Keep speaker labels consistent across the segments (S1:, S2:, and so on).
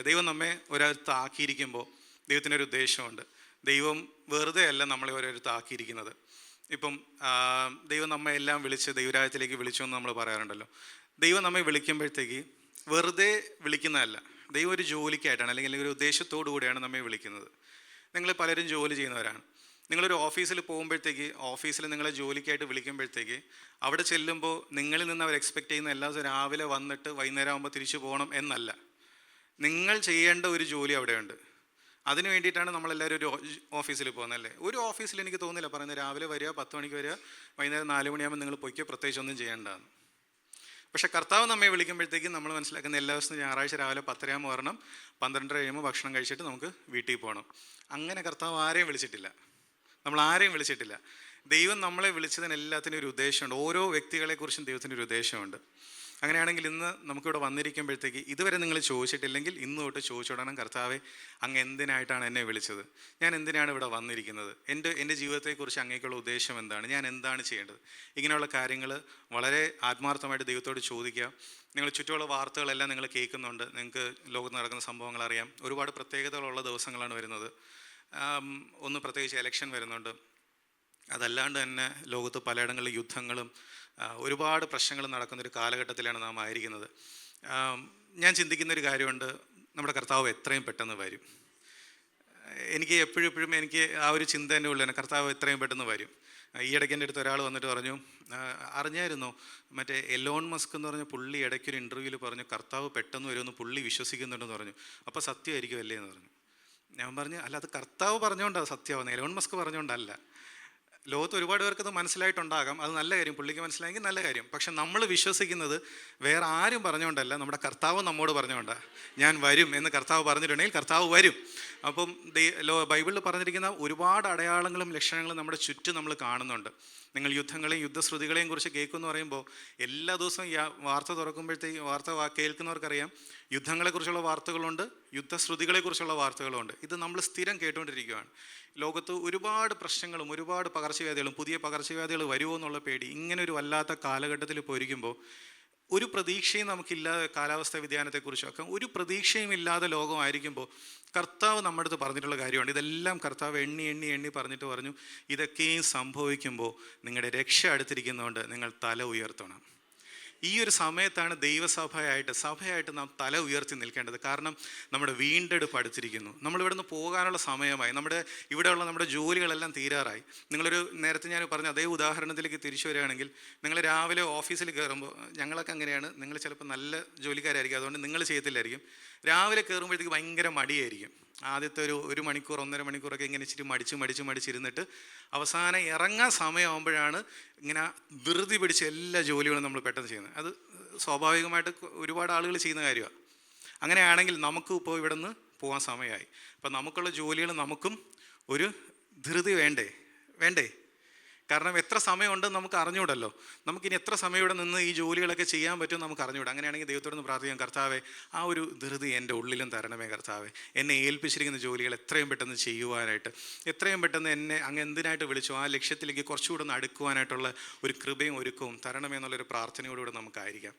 S1: ദൈവം നമ്മെ ഒരിടത്ത് ആക്കിയിരിക്കുമ്പോൾ ദൈവത്തിനൊരു ഉദ്ദേശമുണ്ട്. ദൈവം വെറുതെ അല്ല നമ്മളെ ഒരിടത്ത് ആക്കിയിരിക്കുന്നത്. ഇപ്പം ദൈവം നമ്മെ എല്ലാം വിളിച്ച് ദൈവരാജ്യത്തിലേക്ക് വിളിച്ചു എന്ന് നമ്മൾ പറയാറുണ്ടല്ലോ. ദൈവം നമ്മെ വിളിക്കുമ്പോഴത്തേക്ക് വെറുതെ വിളിക്കുന്നതല്ല. ദൈവം ഒരു ജോലിക്കായിട്ടാണ് അല്ലെങ്കിൽ ഒരു ഉദ്ദേശത്തോടു കൂടിയാണ് നമ്മെ വിളിക്കുന്നത്. നിങ്ങൾ പലരും ജോലി ചെയ്യുന്നവരാണ്. നിങ്ങളൊരു ഓഫീസിൽ പോകുമ്പോഴത്തേക്ക്, ഓഫീസിൽ നിങ്ങളെ ജോലിക്കായിട്ട് വിളിക്കുമ്പോഴത്തേക്ക് അവിടെ ചെല്ലുമ്പോൾ നിങ്ങളിൽ നിന്ന് അവർ എക്സ്പെക്റ്റ് ചെയ്യുന്ന എല്ലാ ദിവസവും രാവിലെ വന്നിട്ട് വൈകുന്നേരം ആകുമ്പോൾ തിരിച്ചു പോകണം എന്നല്ല. നിങ്ങൾ ചെയ്യേണ്ട ഒരു ജോലി അവിടെയുണ്ട്. അതിന് വേണ്ടിയിട്ടാണ് നമ്മളെല്ലാവരും ഒരു ഓഫീസിൽ പോകുന്നതല്ലേ. ഒരു ഓഫീസിൽ എനിക്ക് തോന്നുന്നില്ല പറയുന്നത് രാവിലെ വരിക, 10 മണിക്ക് വരിക, വൈകുന്നേരം 4 മണിയാകുമ്പോൾ നിങ്ങൾ പൊയ്ക്കോ, പ്രത്യേകിച്ച് ഒന്നും ചെയ്യേണ്ടതാണ്. പക്ഷേ കർത്താവ് നമ്മെ വിളിക്കുമ്പോഴത്തേക്കും നമ്മൾ മനസ്സിലാക്കുന്ന എല്ലാ ദിവസവും ഞായറാഴ്ച രാവിലെ 10:30 വരണം, 12:30 കഴിയുമ്പോൾ ഭക്ഷണം കഴിച്ചിട്ട് നമുക്ക് വീട്ടിൽ പോകണം. അങ്ങനെ കർത്താവ് ആരെയും വിളിച്ചിട്ടില്ല. നമ്മൾ ആരെയും വിളിച്ചിട്ടില്ല. ദൈവം നമ്മളെ വിളിച്ചതിന് എല്ലാത്തിനും ഒരു ഉദ്ദേശമുണ്ട്. ഓരോ വ്യക്തികളെക്കുറിച്ചും ദൈവത്തിൻ്റെ ഒരു ഉദ്ദേശമുണ്ട്. അങ്ങനെയാണെങ്കിൽ ഇന്ന് നമുക്കിവിടെ വന്നിരിക്കുമ്പോഴത്തേക്ക് ഇതുവരെ നിങ്ങൾ ചോദിച്ചിട്ടില്ലെങ്കിൽ ഇന്ന് തൊട്ട് ചോദിച്ചോടണം, കർത്താവെ അങ്ങ് എന്തിനായിട്ടാണ് എന്നെ വിളിച്ചത്? ഞാൻ എന്തിനാണ് ഇവിടെ വന്നിരിക്കുന്നത്? എൻ്റെ ജീവിതത്തെക്കുറിച്ച് അങ്ങേക്കുള്ള ഉദ്ദേശം എന്താണ്? ഞാൻ എന്താണ് ചെയ്യേണ്ടത്? ഇങ്ങനെയുള്ള കാര്യങ്ങൾ വളരെ ആത്മാർത്ഥമായിട്ട് ദൈവത്തോട് ചോദിക്കുക. നിങ്ങൾ ചുറ്റുമുള്ള വാർത്തകളെല്ലാം നിങ്ങൾ കേൾക്കുന്നുണ്ട്. നിങ്ങൾക്ക് ലോകത്ത് നടക്കുന്ന സംഭവങ്ങൾ അറിയാം. ഒരുപാട് പ്രത്യേകതകളുള്ള ദിവസങ്ങളാണ് വരുന്നത്. ഒന്ന് പ്രത്യേകിച്ച് ഇലക്ഷൻ വരുന്നുണ്ട്. അതല്ലാണ്ട് തന്നെ ലോകത്ത് പലയിടങ്ങളിലും യുദ്ധങ്ങളും ഒരുപാട് പ്രശ്നങ്ങൾ നടക്കുന്നൊരു കാലഘട്ടത്തിലാണ് നാം ആയിരിക്കുന്നത്. ഞാൻ ചിന്തിക്കുന്നൊരു കാര്യമുണ്ട്, നമ്മുടെ കർത്താവ് എത്രയും പെട്ടെന്ന് വരും. എനിക്ക് എപ്പോഴും എനിക്ക് ആ ഒരു ചിന്ത തന്നെ ഉള്ളൂ, കർത്താവ് എത്രയും പെട്ടെന്ന് വരും. ഈ ഇടയ്ക്ക് എൻ്റെ അടുത്ത് ഒരാൾ വന്നിട്ട് പറഞ്ഞു, അറിഞ്ഞായിരുന്നോ മറ്റേ എലോൺ മസ്ക് എന്ന് പറഞ്ഞ പുള്ളി ഇടയ്ക്കൊരു ഇൻ്റർവ്യൂവിൽ പറഞ്ഞു കർത്താവ് പെട്ടെന്ന് വരുമെന്ന് പുള്ളി വിശ്വസിക്കുന്നുണ്ടെന്ന് പറഞ്ഞു. അപ്പോൾ സത്യമായിരിക്കും അല്ലേ എന്ന് പറഞ്ഞു. ഞാൻ പറഞ്ഞു, അല്ല അത് കർത്താവ് പറഞ്ഞുകൊണ്ടാണ് സത്യമാവുന്നത്, എലോൺ മസ്ക് പറഞ്ഞുകൊണ്ടല്ല. ലോകത്ത് ഒരുപാട് പേർക്കത് മനസ്സിലായിട്ടുണ്ടാകാം, അത് നല്ല കാര്യം, പുള്ളിക്ക് മനസ്സിലായെങ്കിൽ നല്ല കാര്യം. പക്ഷെ നമ്മൾ വിശ്വസിക്കുന്നത് വേറെ ആരും പറഞ്ഞുകൊണ്ടല്ല, നമ്മുടെ കർത്താവ് നമ്മോട് പറഞ്ഞുകൊണ്ടാണ്. ഞാൻ വരും എന്ന് കർത്താവ് പറഞ്ഞിട്ടുണ്ടെങ്കിൽ കർത്താവ് വരും. അപ്പം ബൈബിളിൽ പറഞ്ഞിരിക്കുന്ന ഒരുപാട് അടയാളങ്ങളും ലക്ഷണങ്ങളും നമ്മുടെ ചുറ്റും നമ്മൾ കാണുന്നുണ്ട്. നിങ്ങൾ യുദ്ധങ്ങളെയും യുദ്ധശ്രുതികളെയും കുറിച്ച് കേൾക്കുമെന്ന് പറയുമ്പോൾ എല്ലാ ദിവസവും വാർത്ത തുറക്കുമ്പോഴത്തേക്ക് കേൾക്കുന്നവർക്കറിയാം യുദ്ധങ്ങളെക്കുറിച്ചുള്ള വാർത്തകളുണ്ട്, യുദ്ധശ്രുതികളെക്കുറിച്ചുള്ള വാർത്തകളുണ്ട്. ഇത് നമ്മൾ സ്ഥിരം കേട്ടുകൊണ്ടിരിക്കുകയാണ്. ലോകത്ത് ഒരുപാട് പ്രശ്നങ്ങളും ഒരുപാട് പകർച്ചവ്യാധികളും പുതിയ പകർച്ചവ്യാധികൾ വരുമോ എന്നുള്ള പേടി ഇങ്ങനെ ഒരു വല്ലാത്ത കാലഘട്ടത്തിൽ പോയിരിക്കുമ്പോൾ ഒരു പ്രതീക്ഷയും നമുക്കില്ലാതെ, കാലാവസ്ഥാ വ്യതിയാനത്തെക്കുറിച്ചൊക്കെ ഒരു പ്രതീക്ഷയും ഇല്ലാതെ ലോകമായിരിക്കുമ്പോൾ കർത്താവ് നമ്മുടെ അടുത്ത് പറഞ്ഞിട്ടുള്ള കാര്യമാണ്. ഇതെല്ലാം കർത്താവ് എണ്ണി പറഞ്ഞിട്ട് പറഞ്ഞു, ഇതൊക്കെയും സംഭവിക്കുമ്പോൾ നിങ്ങളുടെ രക്ഷ അടുത്തിരിക്കുന്നതുകൊണ്ട് നിങ്ങൾ തല ഉയർത്തണം. ഈ ഒരു സമയത്താണ് സഭയായിട്ട് നാം തല ഉയർത്തി നിൽക്കേണ്ടത്. കാരണം നമ്മുടെ വീണ്ടെടുപ്പ് അടുത്തിരിക്കുന്നു. നമ്മളിവിടുന്ന് പോകാനുള്ള സമയമായി. നമ്മുടെ ജോലികളെല്ലാം തീരാറായി. നേരത്തെ ഞാൻ പറഞ്ഞ അതേ ഉദാഹരണത്തിലേക്ക് തിരിച്ചു വരികയാണെങ്കിൽ, നിങ്ങൾ രാവിലെ ഓഫീസിൽ കയറുമ്പോൾ, ഞങ്ങളൊക്കെ അങ്ങനെയാണ്, നിങ്ങൾ ചിലപ്പോൾ നല്ല ജോലിക്കാരായിരിക്കും, അതുകൊണ്ട് നിങ്ങൾ ചെയ്യത്തില്ലായിരിക്കും. രാവിലെ കയറുമ്പോഴത്തേക്ക് ഭയങ്കര മടിയായിരിക്കും. ആദ്യത്തെ ഒരു മണിക്കൂർ 1.5 മണിക്കൂറൊക്കെ ഇങ്ങനെ ഇച്ചിരി മടിച്ചിരുന്നിട്ട് അവസാനം ഇറങ്ങാൻ സമയമാകുമ്പോഴാണ് ഇങ്ങനെ ധൃതി പിടിച്ച് എല്ലാ ജോലികളും നമ്മൾ പെട്ടെന്ന് ചെയ്യുന്നത്. അത് സ്വാഭാവികമായിട്ട് ഒരുപാട് ആളുകൾ ചെയ്യുന്ന കാര്യമാണ്. അങ്ങനെയാണെങ്കിൽ നമുക്ക് ഇപ്പോൾ ഇവിടെ നിന്ന് പോകാൻ സമയമായി. അപ്പം നമുക്കുള്ള ജോലികൾ നമുക്കും ഒരു ധൃതി വേണ്ടേ? കാരണം എത്ര സമയമുണ്ടെന്ന് നമുക്ക് അറിഞ്ഞൂടല്ലോ. നമുക്കിനി എത്ര സമയം ഇവിടെ നിന്ന് ഈ ജോലികളൊക്കെ ചെയ്യാൻ പറ്റും നമുക്ക് അറിഞ്ഞൂടാ. അങ്ങനെയാണെങ്കിൽ ദൈവത്തോടൊന്ന് പ്രാർത്ഥിക്കാം, കർത്താവെ ആ ഒരു ധൃതി എൻ്റെ ഉള്ളിലും തരണമേ കർത്താവെ. എന്നെ ഏൽപ്പിച്ചിരിക്കുന്ന ജോലികൾ എത്രയും പെട്ടെന്ന് ചെയ്യുവാനായിട്ട്, എത്രയും പെട്ടെന്ന് എന്നെ അങ്ങ് എന്തിനായിട്ട് വിളിച്ചു ആ ലക്ഷ്യത്തിലേക്ക് കുറച്ചുകൂടെ ഒന്ന് അടുക്കുവാനായിട്ടുള്ള ഒരു കൃപയും ഒരുക്കവും തരണമേ എന്നുള്ളൊരു പ്രാർത്ഥനയോടുകൂടെ നമുക്കായിരിക്കാം.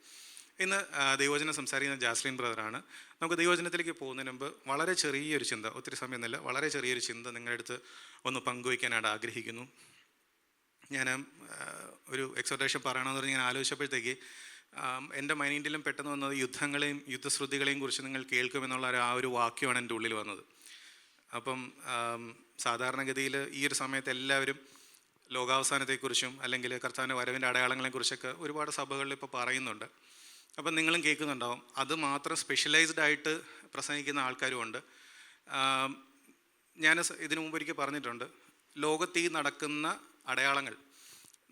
S1: ഇന്ന് ദൈവവചനം സംസാരിക്കുന്ന ജാസ്ലിൻ ബ്രദറാണ്. നമുക്ക് ദൈവവചനത്തിലേക്ക് പോകുന്നതിന് മുമ്പ് വളരെ ചെറിയൊരു ചിന്ത, ഒത്തിരി സമയമൊന്നുമില്ല, വളരെ ചെറിയൊരു ചിന്ത നിങ്ങളുടെ അടുത്ത് ഒന്ന് പങ്കുവയ്ക്കാനായിട്ട് ആഗ്രഹിക്കുന്നു. ഞാൻ ഒരു എക്സോർട്ടേഷൻ പറയണമെന്ന് പറഞ്ഞ് ഞാൻ ആലോചിച്ചപ്പോഴത്തേക്ക് എൻ്റെ മൈൻഡിലും പെട്ടെന്ന് വന്നത് യുദ്ധങ്ങളെയും യുദ്ധശ്രുതികളെയും കുറിച്ച് നിങ്ങൾ കേൾക്കുമെന്നുള്ള ആ ഒരു വാക്യമാണ് എൻ്റെ ഉള്ളിൽ വന്നത്. അപ്പം സാധാരണഗതിയിൽ ഈ ഒരു സമയത്ത് എല്ലാവരും ലോകാവസാനത്തെക്കുറിച്ചും അല്ലെങ്കിൽ കർത്താവിൻ്റെ വരവിൻ്റെ അടയാളങ്ങളെക്കുറിച്ചൊക്കെ ഒരുപാട് സഭകളിൽ ഇപ്പോൾ പറയുന്നുണ്ട്. അപ്പം നിങ്ങളും കേൾക്കുന്നുണ്ടാവും. അത് മാത്രം സ്പെഷ്യലൈസ്ഡ് ആയിട്ട് പ്രസംഗിക്കുന്ന ആൾക്കാരുമുണ്ട്. ഞാൻ ഇതിനു മുമ്പ് ഒരിക്കൽ പറഞ്ഞിട്ടുണ്ട്, ലോകത്ത് ഈ നടക്കുന്ന അടയാളങ്ങൾ,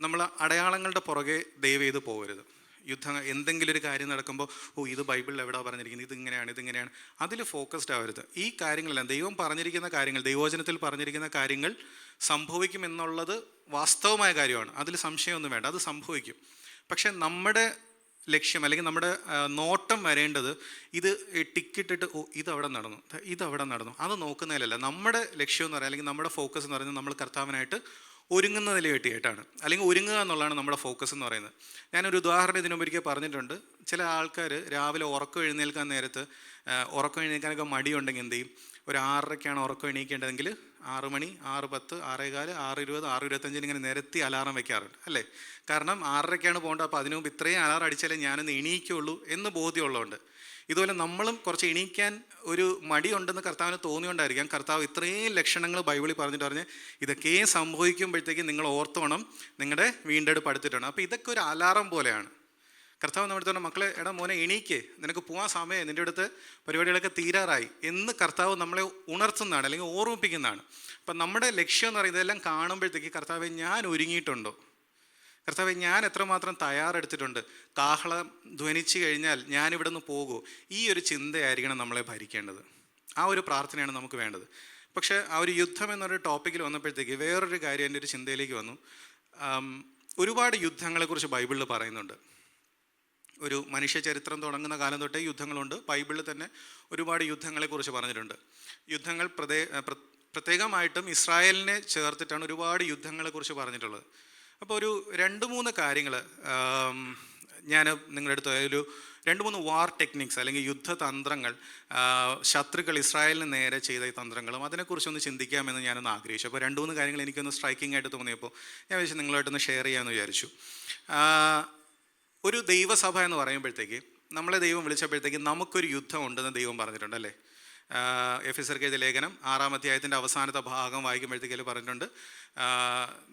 S1: നമ്മൾ അടയാളങ്ങളുടെ പുറകെ ദയവ് ചെയ്ത് പോകരുത്. എന്തെങ്കിലും ഒരു കാര്യം നടക്കുമ്പോൾ ഇത് ബൈബിളിൽ എവിടെ പറഞ്ഞിരിക്കുന്നത്, ഇതിങ്ങനെയാണ്, അതിൽ ഫോക്കസ്ഡ് ആവരുത്. ഈ കാര്യങ്ങളെല്ലാം ദൈവം പറഞ്ഞിരിക്കുന്ന കാര്യങ്ങൾ, ദൈവവചനത്തിൽ പറഞ്ഞിരിക്കുന്ന കാര്യങ്ങൾ സംഭവിക്കുമെന്നുള്ളത് വാസ്തവമായ കാര്യമാണ്, അതിൽ സംശയമൊന്നും വേണ്ട, അത് സംഭവിക്കും. പക്ഷെ നമ്മുടെ ലക്ഷ്യം അല്ലെങ്കിൽ നമ്മുടെ നോട്ടം വരേണ്ടത് ഇത് ടിക്കിട്ടിട്ട് ഇതവിടെ നടന്നു അത് നോക്കുന്നതിലല്ല. നമ്മുടെ ലക്ഷ്യം എന്ന് പറയുന്നത് അല്ലെങ്കിൽ നമ്മുടെ ഫോക്കസ് എന്ന് പറയുന്നത് നമ്മൾ കർത്താവിനായിട്ട് ഒരുങ്ങുന്നതിൽ വേണ്ടിയിട്ടാണ്, അല്ലെങ്കിൽ ഒരുങ്ങുക എന്നുള്ളതാണ് നമ്മുടെ ഫോക്കസ് എന്ന് പറയുന്നത്. ഞാനൊരു ഉദാഹരണം ഇതിനു മുമ്പ് ഒരിക്കൽ പറഞ്ഞിട്ടുണ്ട്. ചില ആൾക്കാർ രാവിലെ ഉറക്കം എഴുന്നേൽക്കാൻ നേരത്ത് ഉറക്കം എണീക്കാനൊക്കെ മടിയുണ്ടെങ്കിൽ എന്ത് ചെയ്യും? ഒരു 6:30ക്കാണ് ഉറക്കം എണീക്കേണ്ടതെങ്കിൽ 6 മണി, 6:10, 6:15, 6:20, 6:25 ഇങ്ങനെ നിരത്തി അലാറം വെക്കാറുണ്ട് അല്ലേ? കാരണം 6:30ക്കാണ് പോകേണ്ടത്, അപ്പോൾ അതിനു മുമ്പ് ഇത്രയും അലാറം അടിച്ചാലേ ഞാനൊന്ന് എണീക്കുള്ളൂ എന്ന് ബോധ്യമുള്ളതുകൊണ്ട്. ഇതുപോലെ നമ്മളും കുറച്ച് എണീക്കാൻ ഒരു മടിയുണ്ടെന്ന് കർത്താവിന് തോന്നിയോണ്ടായിരിക്കാം കർത്താവ് ഇത്രയും ലക്ഷണങ്ങൾ ബൈബിളിൽ പറഞ്ഞ് ഇതൊക്കെ സംഭവിക്കുമ്പോഴത്തേക്കും നിങ്ങൾ ഓർത്തോണം, നിങ്ങളുടെ വീണ്ടെടുപ്പ് അടുത്തിട്ടാണ്. അപ്പോൾ ഇതൊക്കെ ഒരു അലാറം പോലെയാണ്. കർത്താവ് നമ്മുടെ അടുത്ത് മക്കളെ, എടാ മോനെ എണീക്കേ, നിനക്ക് പോകാൻ സമയം, നിൻ്റെ അടുത്ത് പരിപാടികളൊക്കെ തീരാറായി എന്ന് കർത്താവ് നമ്മളെ ഉണർത്തുന്നതാണ്, അല്ലെങ്കിൽ ഓർമ്മിപ്പിക്കുന്നതാണ്. അപ്പം നമ്മുടെ ലക്ഷ്യം എന്ന് പറയുന്നത് ഇതെല്ലാം കാണുമ്പോഴത്തേക്ക് കർത്താവെ ഞാൻ ഒരുങ്ങിയിട്ടുണ്ടോ, കർത്താവെ ഞാൻ എത്രമാത്രം തയ്യാറെടുത്തിട്ടുണ്ട്, കാഹളം ധ്വനിച്ചു കഴിഞ്ഞാൽ ഞാനിവിടെ നിന്ന് പോകുമോ, ഈ ഒരു ചിന്തയായിരിക്കണം നമ്മളെ ഭരിക്കേണ്ടത്. ആ ഒരു പ്രാർത്ഥനയാണ് നമുക്ക് വേണ്ടത്. പക്ഷേ ആ ഒരു യുദ്ധം എന്നൊരു ടോപ്പിക്കിൽ വന്നപ്പോഴത്തേക്ക് വേറൊരു കാര്യം എൻ്റെ ഒരു ചിന്തയിലേക്ക് വന്നു. ഒരുപാട് യുദ്ധങ്ങളെക്കുറിച്ച് ബൈബിളിൽ പറയുന്നുണ്ട്. ഒരു മനുഷ്യ ചരിത്രം തുടങ്ങുന്ന കാലം തൊട്ടേ യുദ്ധങ്ങളുണ്ട്. ബൈബിളിൽ തന്നെ ഒരുപാട് യുദ്ധങ്ങളെക്കുറിച്ച് പറഞ്ഞിട്ടുണ്ട്. യുദ്ധങ്ങൾ പ്രത്യേകമായിട്ടും ഇസ്രായേലിനെ ചേർത്തിട്ടാണ് ഒരുപാട് യുദ്ധങ്ങളെക്കുറിച്ച് പറഞ്ഞിട്ടുള്ളത്. അപ്പോൾ ഒരു 2-3 കാര്യങ്ങൾ ഞാൻ നിങ്ങളുടെ അടുത്ത് ഒരു 2-3 വാർ ടെക്നിക്സ് അല്ലെങ്കിൽ യുദ്ധതന്ത്രങ്ങൾ, ശത്രുക്കൾ ഇസ്രായേലിന് നേരെ ചെയ്ത ഈ തന്ത്രങ്ങളും അതിനെക്കുറിച്ചൊന്ന് ചിന്തിക്കാമെന്ന് ഞാനൊന്ന് ആഗ്രഹിച്ചു. അപ്പോൾ 2-3 കാര്യങ്ങൾ എനിക്കൊന്ന് സ്ട്രൈക്കിംഗ് ആയിട്ട് തോന്നിയപ്പോൾ ഞാൻ വിചാരിച്ചു നിങ്ങളായിട്ടൊന്ന് ഷെയർ ചെയ്യാമെന്ന് വിചാരിച്ചു. ഒരു ദൈവസഭ എന്ന് പറയുമ്പോഴത്തേക്ക്, നമ്മളെ ദൈവം വിളിച്ചപ്പോഴത്തേക്ക് നമുക്കൊരു യുദ്ധം ഉണ്ടെന്ന് ദൈവം പറഞ്ഞിട്ടുണ്ട് അല്ലേ? എഫെസ്യർക്ക് എഴുതിയ ലേഖനം 6-ാം അധ്യായത്തിൻ്റെ അവസാനത്തെ ഭാഗം വായിക്കുമ്പോഴത്തേക്ക് പറഞ്ഞിട്ടുണ്ട്,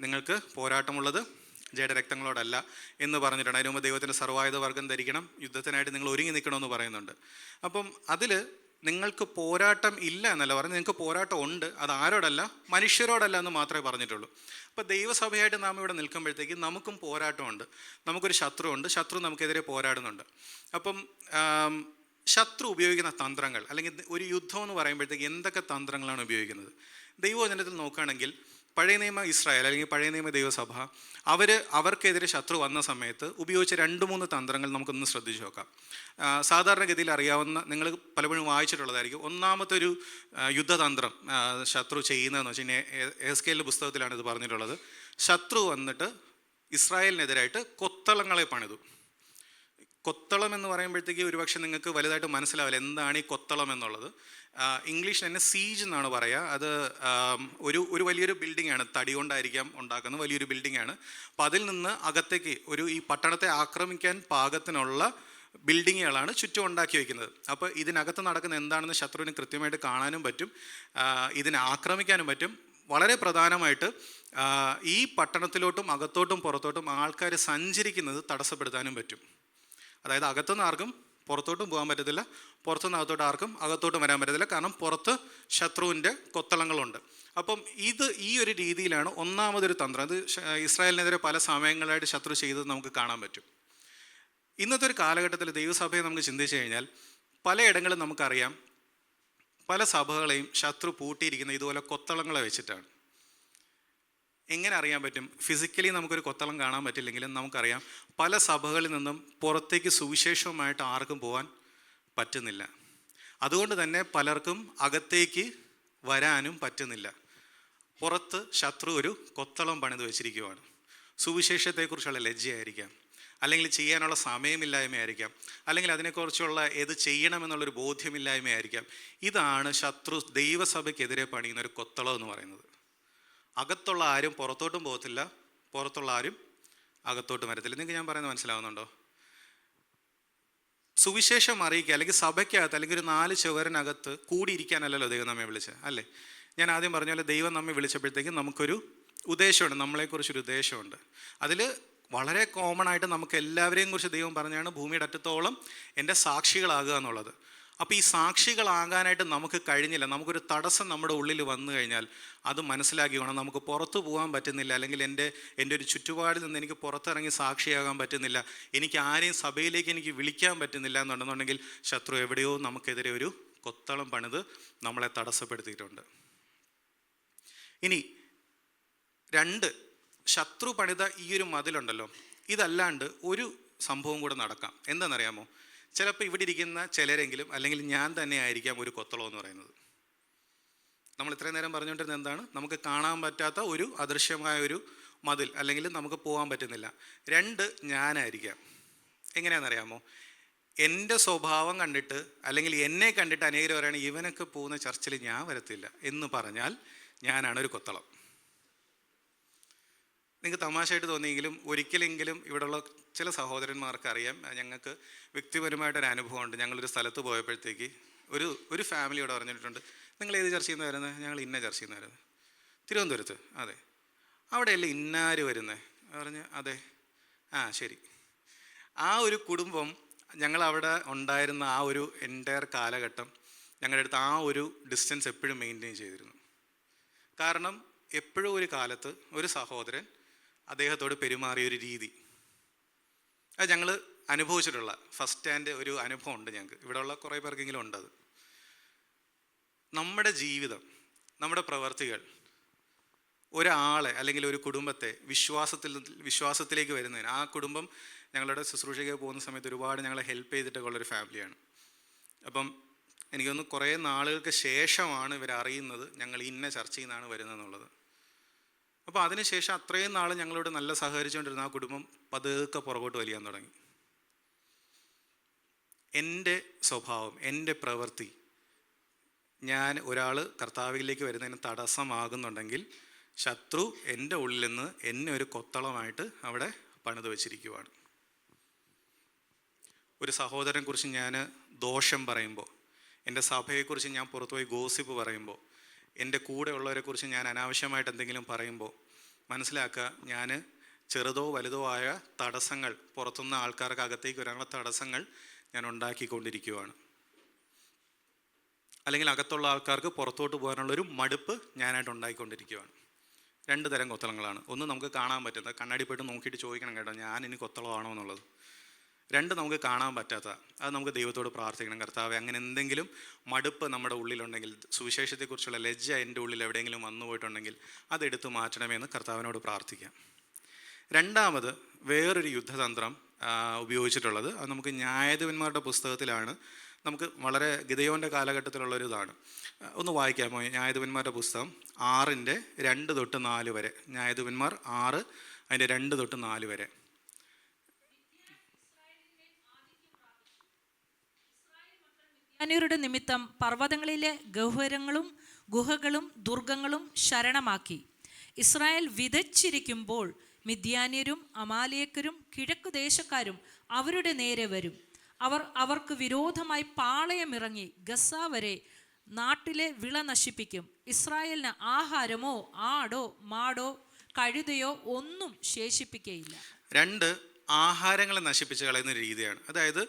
S1: നിങ്ങൾക്ക് പോരാട്ടമുള്ളത് ജഡരക്തങ്ങളോടല്ല എന്ന് പറഞ്ഞിട്ടുണ്ട്. അതിന് മുമ്പ് ദൈവത്തിൻ്റെ സർവായുധ വർഗം ധരിക്കണം, യുദ്ധത്തിനായിട്ട് നിങ്ങൾ ഒരുങ്ങി നിൽക്കണമെന്ന് പറയുന്നുണ്ട്. അപ്പം അതിൽ നിങ്ങൾക്ക് പോരാട്ടം ഇല്ല എന്നല്ല പറഞ്ഞ്, നിങ്ങൾക്ക് പോരാട്ടം ഉണ്ട്. അത് ആരോടല്ല, മനുഷ്യരോടല്ല എന്ന് മാത്രമേ പറഞ്ഞിട്ടുള്ളൂ. അപ്പോൾ ദൈവസഭയായിട്ട് നാം ഇവിടെ നിൽക്കുമ്പോഴത്തേക്ക് നമുക്കും പോരാട്ടമുണ്ട്, നമുക്കൊരു ശത്രുവുണ്ട്, ശത്രു നമുക്കെതിരെ പോരാടുന്നുണ്ട്. അപ്പം ശത്രു ഉപയോഗിക്കുന്ന തന്ത്രങ്ങൾ, അല്ലെങ്കിൽ ഒരു യുദ്ധം എന്ന് പറയുമ്പോഴത്തേക്ക് എന്തൊക്കെ തന്ത്രങ്ങളാണ് ഉപയോഗിക്കുന്നത്? ദൈവവചനത്തിൽ നോക്കുകയാണെങ്കിൽ പഴയ നിയമ ഇസ്രായേൽ അല്ലെങ്കിൽ പഴയ നിയമ ദൈവസഭ അവർക്കെതിരെ ശത്രു വന്ന സമയത്ത് ഉപയോഗിച്ച 2-3 തന്ത്രങ്ങൾ നമുക്കൊന്ന് ശ്രദ്ധിച്ചു നോക്കാം. സാധാരണഗതിയിൽ അറിയാവുന്ന, നിങ്ങൾ പലപ്പോഴും വായിച്ചിട്ടുള്ളതായിരിക്കും. ഒന്നാമത്തെ ഒരു യുദ്ധതന്ത്രം ശത്രു ചെയ്യുന്നതെന്ന് വെച്ച് കഴിഞ്ഞാൽ എഹെസ്കേലിൻ്റെ പുസ്തകത്തിലാണ് ഇത് പറഞ്ഞിട്ടുള്ളത്. ശത്രു വന്നിട്ട് ഇസ്രായേലിനെതിരായിട്ട് കൊത്തളങ്ങളെ പണിതു. കൊത്തളം എന്ന് പറയുമ്പോഴത്തേക്ക് ഒരുപക്ഷെ നിങ്ങൾക്ക് വലുതായിട്ട് മനസ്സിലാവില്ല എന്താണ് ഈ കൊത്തളം എന്നുള്ളത്. ഇംഗ്ലീഷിൽ തന്നെ സീജ് എന്നാണ് പറയുക. അത് ഒരു വലിയൊരു ബിൽഡിംഗ് ആണ്, തടി കൊണ്ടായിരിക്കാം ഉണ്ടാക്കുന്നത്, വലിയൊരു ബിൽഡിംഗ് ആണ്. അപ്പോൾ അതിൽ നിന്ന് അകത്തേക്ക് ഈ പട്ടണത്തെ ആക്രമിക്കാൻ പാകത്തിനുള്ള ബിൽഡിങ്ങുകളാണ് ചുറ്റും ഉണ്ടാക്കി വയ്ക്കുന്നത്. അപ്പോൾ ഇതിനകത്ത് നടക്കുന്ന എന്താണെന്ന് ശത്രുവിന് കൃത്യമായിട്ട് കാണാനും പറ്റും, ഇതിനെ ആക്രമിക്കാനും പറ്റും. വളരെ പ്രധാനമായിട്ട് ഈ പട്ടണത്തിലോട്ടും അകത്തോട്ടും പുറത്തോട്ടും ആൾക്കാർ സഞ്ചരിക്കുന്നത് തടസ്സപ്പെടുത്താനും പറ്റും. അതായത് അകത്തുനിന്ന് ആർക്കും പുറത്തോട്ടും പോകാൻ പറ്റത്തില്ല, പുറത്തുനിന്ന് അകത്തോട്ട് ആർക്കും അകത്തോട്ടും വരാൻ പറ്റത്തില്ല, കാരണം പുറത്ത് ശത്രുവിൻ്റെ കൊത്തളങ്ങളുണ്ട്. അപ്പം ഈ ഒരു രീതിയിലാണ് ഒന്നാമതൊരു തന്ത്രം. അത് ഇസ്രായേലിനെതിരെ പല സമയങ്ങളായിട്ട് ശത്രു ചെയ്തത് നമുക്ക് കാണാൻ പറ്റും. ഇന്നത്തെ ഒരു കാലഘട്ടത്തിൽ ദൈവസഭയെ നമുക്ക് ചിന്തിച്ചു കഴിഞ്ഞാൽ പലയിടങ്ങളും നമുക്കറിയാം, പല സഭകളെയും ശത്രു പൂട്ടിയിരിക്കുന്ന ഇതുപോലെ കൊത്തളങ്ങളെ വെച്ചിട്ടാണ്. എങ്ങനെ അറിയാൻ പറ്റും? ഫിസിക്കലി നമുക്കൊരു കൊത്തളം കാണാൻ പറ്റില്ലെങ്കിലും നമുക്കറിയാം പല സഭകളിൽ നിന്നും പുറത്തേക്ക് സുവിശേഷവുമായിട്ട് ആർക്കും പോകാൻ പറ്റുന്നില്ല. അതുകൊണ്ട് തന്നെ പലർക്കും അകത്തേക്ക് വരാനും പറ്റുന്നില്ല. പുറത്ത് ശത്രു ഒരു കൊത്തളം പണിത് വെച്ചിരിക്കുവാണ്. സുവിശേഷത്തെക്കുറിച്ചുള്ള ലജ്ജയായിരിക്കാം, അല്ലെങ്കിൽ ചെയ്യാനുള്ള സമയമില്ലായ്മയായിരിക്കാം, അല്ലെങ്കിൽ അതിനെക്കുറിച്ചുള്ള ഏത് ചെയ്യണമെന്നുള്ളൊരു ബോധ്യമില്ലായ്മയായിരിക്കാം. ഇതാണ് ശത്രു ദൈവസഭയ്ക്കെതിരെ പണിയുന്ന ഒരു കൊത്തളം എന്ന് പറയുന്നത്. അകത്തുള്ള ആരും പുറത്തോട്ടും പോകത്തില്ല, പുറത്തുള്ള ആരും അകത്തോട്ടും വരത്തില്ല. നിങ്ങൾക്ക് ഞാൻ പറയുന്നത് മനസ്സിലാവുന്നുണ്ടോ? സുവിശേഷം അറിയിക്കുക, അല്ലെങ്കിൽ സഭയ്ക്കകത്ത്, അല്ലെങ്കിൽ ഒരു 4 ചുവരിനകത്ത് കൂടിയിരിക്കാനല്ലല്ലോ ദൈവം നമ്മെ വിളിച്ചത് അല്ലേ? ഞാൻ ആദ്യം പറഞ്ഞ പോലെ ദൈവം നമ്മെ വിളിച്ചപ്പോഴത്തേക്കും നമുക്കൊരു ഉദ്ദേശമുണ്ട്, നമ്മളെക്കുറിച്ചൊരു ഉദ്ദേശമുണ്ട്. അതിൽ വളരെ കോമൺ ആയിട്ട് നമുക്ക് എല്ലാവരെയും കുറിച്ച് ദൈവം പറഞ്ഞാണ് ഭൂമിയുടെ അറ്റത്തോളം എൻ്റെ സാക്ഷികളാകുക എന്നുള്ളത്. അപ്പോൾ ഈ സാക്ഷികളാകാനായിട്ട് നമുക്ക് കഴിഞ്ഞില്ല. നമുക്കൊരു തടസ്സം നമ്മുടെ ഉള്ളിൽ വന്നു കഴിഞ്ഞാൽ അത് മനസ്സിലാക്കി വേണം. നമുക്ക് പുറത്തു പോകാൻ പറ്റുന്നില്ല, അല്ലെങ്കിൽ എൻ്റെ ഒരു ചുറ്റുപാടിൽ നിന്ന് എനിക്ക് പുറത്തിറങ്ങി സാക്ഷിയാകാൻ പറ്റുന്നില്ല, എനിക്ക് ആരെയും സഭയിലേക്ക് എനിക്ക് വിളിക്കാൻ പറ്റുന്നില്ല എന്നുണ്ടെന്നുണ്ടെങ്കിൽ ശത്രു എവിടെയോ നമുക്കെതിരെ ഒരു കൊത്തളം പണിത് നമ്മളെ തടസ്സപ്പെടുത്തിയിട്ടുണ്ട്. ഇനി 2, ശത്രു പണിത ഈ ഒരു മതിലുണ്ടല്ലോ, ഇതല്ലാണ്ട് ഒരു സംഭവം കൂടെ നടക്കാം. എന്താണെന്നറിയാമോ? ചിലപ്പോൾ ഇവിടെ ഇരിക്കുന്ന ചിലരെങ്കിലും, അല്ലെങ്കിൽ ഞാൻ തന്നെ ആയിരിക്കാം ഒരു കൊത്തളം എന്ന് പറയുന്നത്. നമ്മൾ ഇത്രയും നേരം പറഞ്ഞുകൊണ്ടിരുന്നത് എന്താണ്? നമുക്ക് കാണാൻ പറ്റാത്ത ഒരു അദൃശ്യമായ ഒരു മതിൽ, അല്ലെങ്കിൽ നമുക്ക് പോകാൻ പറ്റുന്നില്ല. 2, ഞാനായിരിക്കാം. എങ്ങനെയാണെന്നറിയാമോ? എൻ്റെ സ്വഭാവം കണ്ടിട്ട് അല്ലെങ്കിൽ എന്നെ കണ്ടിട്ട് അനേകർ പറയുകയാണ് ഇവനൊക്കെ പോകുന്ന ചർച്ചിൽ ഞാൻ വരത്തില്ല എന്ന് പറഞ്ഞാൽ ഞാനാണ് ഒരു കൊത്തളം. നിങ്ങൾക്ക് തമാശയായിട്ട് തോന്നിയെങ്കിലും ഒരിക്കലെങ്കിലും ഇവിടെയുള്ള ചില സഹോദരന്മാർക്ക് അറിയാം, ഞങ്ങൾക്ക് വ്യക്തിപരമായിട്ടൊരു അനുഭവമുണ്ട്. ഞങ്ങളൊരു സ്ഥലത്ത് പോയപ്പോഴത്തേക്ക് ഒരു ഫാമിലിയോട് പറഞ്ഞിട്ടുണ്ട്, നിങ്ങൾ ഏത് ചർച്ചയിൽ നിന്ന് വരുന്നത്? ഞങ്ങൾ ഇന്ന ചർച്ചയിൽ നിന്ന് വരുന്നത്. തിരുവനന്തപുരത്ത്? അതെ. അവിടെയല്ലേ ഇന്നാര് വരുന്നത്? പറഞ്ഞ് അതെ. ആ ശരി. ആ ഒരു കുടുംബം ഞങ്ങളവിടെ ഉണ്ടായിരുന്ന ആ ഒരു എൻ്റയർ കാലഘട്ടം ഞങ്ങളുടെ അടുത്ത് ആ ഒരു ഡിസ്റ്റൻസ് എപ്പോഴും മെയിൻറ്റെയിൻ ചെയ്തിരുന്നു. കാരണം എപ്പോഴും ഒരു കാലത്ത് ഒരു സഹോദരൻ അദ്ദേഹത്തോട് പെരുമാറിയൊരു രീതി അത് ഞങ്ങൾ അനുഭവിച്ചിട്ടുള്ള ഫസ്റ്റ് ഹാൻഡ് ഒരു അനുഭവം ഉണ്ട് ഞങ്ങൾക്ക്. ഇവിടെയുള്ള കുറേ പേർക്കെങ്കിലും ഉണ്ടത്. നമ്മുടെ ജീവിതം, നമ്മുടെ പ്രവർത്തികൾ ഒരാളെ അല്ലെങ്കിൽ ഒരു കുടുംബത്തെ വിശ്വാസത്തിലേക്ക് വരുന്നതിന്, ആ കുടുംബം ഞങ്ങളുടെ ശുശ്രൂഷയ്ക്ക് പോകുന്ന സമയത്ത് ഒരുപാട് ഞങ്ങളെ ഹെൽപ്പ് ചെയ്തിട്ടൊക്കെ ഉള്ളൊരു ഫാമിലിയാണ്. അപ്പം എനിക്കൊന്ന് കുറേ നാളുകൾക്ക് ശേഷമാണ് ഇവരറിയുന്നത് ഞങ്ങൾ ഇന്ന ചർച്ചയിൽ നിന്നാണ് വരുന്നതെന്നുള്ളത്. അപ്പോൾ അതിനുശേഷം അത്രയും നാൾ ഞങ്ങളോട് നല്ല സഹകരിച്ചുകൊണ്ടിരുന്ന ആ കുടുംബം പതുക്കെ പുറകോട്ട് വലിയാൻ തുടങ്ങി. എൻ്റെ സ്വഭാവം, എൻ്റെ പ്രവൃത്തി, ഞാൻ ഒരാൾ കർത്താവിലേക്ക് വരുന്നതിന് തടസ്സമാകുന്നുണ്ടെങ്കിൽ ശത്രു എൻ്റെ ഉള്ളിൽ നിന്ന് എന്നെ ഒരു കൊത്തളമായിട്ട് അവിടെ പണിത് വെച്ചിരിക്കുവാണ്. ഒരു സഹോദരനെക്കുറിച്ച് ഞാൻ ദോഷം പറയുമ്പോൾ, എൻ്റെ സഭയെക്കുറിച്ച് ഞാൻ പുറത്തുപോയി ഗോസിപ്പ് പറയുമ്പോൾ, എൻ്റെ കൂടെ ഉള്ളവരെക്കുറിച്ച് ഞാൻ അനാവശ്യമായിട്ട് എന്തെങ്കിലും പറയുമ്പോൾ മനസ്സിലാക്കുക, ഞാൻ ചെറുതോ വലുതോ ആയ തടസ്സങ്ങൾ, പുറത്തുനിന്ന് ആൾക്കാർക്ക് അകത്തേക്ക് വരാനുള്ള തടസ്സങ്ങൾ ഞാൻ ഉണ്ടാക്കിക്കൊണ്ടിരിക്കുവാണ്. അല്ലെങ്കിൽ അകത്തുള്ള ആൾക്കാർക്ക് പുറത്തോട്ട് പോകാനുള്ളൊരു മടുപ്പ് ഞാനായിട്ട് ഉണ്ടാക്കിക്കൊണ്ടിരിക്കുകയാണ്. രണ്ട് തരം കൊത്തളങ്ങളാണ്. ഒന്ന് നമുക്ക് കാണാൻ പറ്റുന്നത്, കണ്ണാടി പോയിട്ട് നോക്കിയിട്ട് ചോദിക്കണം കേട്ടോ ഞാൻ ഇനി കൊത്തളമാണോ എന്നുള്ളത്. രണ്ട് നമുക്ക് കാണാൻ പറ്റാത്ത, അത് നമുക്ക് ദൈവത്തോട് പ്രാർത്ഥിക്കണം, കർത്താവേ അങ്ങനെ എന്തെങ്കിലും മടുപ്പ് നമ്മുടെ ഉള്ളിലുണ്ടെങ്കിൽ, സുവിശേഷത്തെക്കുറിച്ചുള്ള ലജ്ജ എൻ്റെ ഉള്ളിൽ എവിടെയെങ്കിലും വന്നു പോയിട്ടുണ്ടെങ്കിൽ അതെടുത്ത് മാറ്റണമെന്ന് കർത്താവിനോട് പ്രാർത്ഥിക്കാം. രണ്ടാമത് വേറൊരു യുദ്ധതന്ത്രം ഉപയോഗിച്ചിട്ടുള്ളത്, അത് നമുക്ക് ന്യായാധിപന്മാരുടെ പുസ്തകത്തിലാണ്. നമുക്ക് വളരെ ഗിദെയോൻ്റെ കാലഘട്ടത്തിലുള്ളൊരു ഇതാണ്. ഒന്ന് വായിക്കാമോ? ന്യായാധിപന്മാരുടെ പുസ്തകം 6:2-4 വരെ. ന്യായാധിപന്മാർ 6:2-4 വരെ.
S2: മിദ്യാന്യരുടെ നിമിത്തം പർവ്വതങ്ങളിലെ ഗുഹകളും ദുർഗങ്ങളും ശരണമാക്കി. ഇസ്രായേൽ വിതച്ചിരിക്കുമ്പോൾ മിദ്യാന്യരും അമാലേക്കരും കിഴക്കുദേശക്കാരും അവരുടെ നേരെ വരും. അവർക്ക് വിരോധമായി പാളയമിറങ്ങി ഗസ വരെ നാട്ടിലെ വിള നശിപ്പിക്കും. ഇസ്രായേലിന് ആഹാരമോ ആടോ മാടോ കഴുതയോ ഒന്നും ശേഷിപ്പിക്കുകയില്ല.
S1: രണ്ട്, ആഹാരങ്ങളെ നശിപ്പിച്ച് കളയുന്ന ഒരു രീതിയാണ്. അതായത്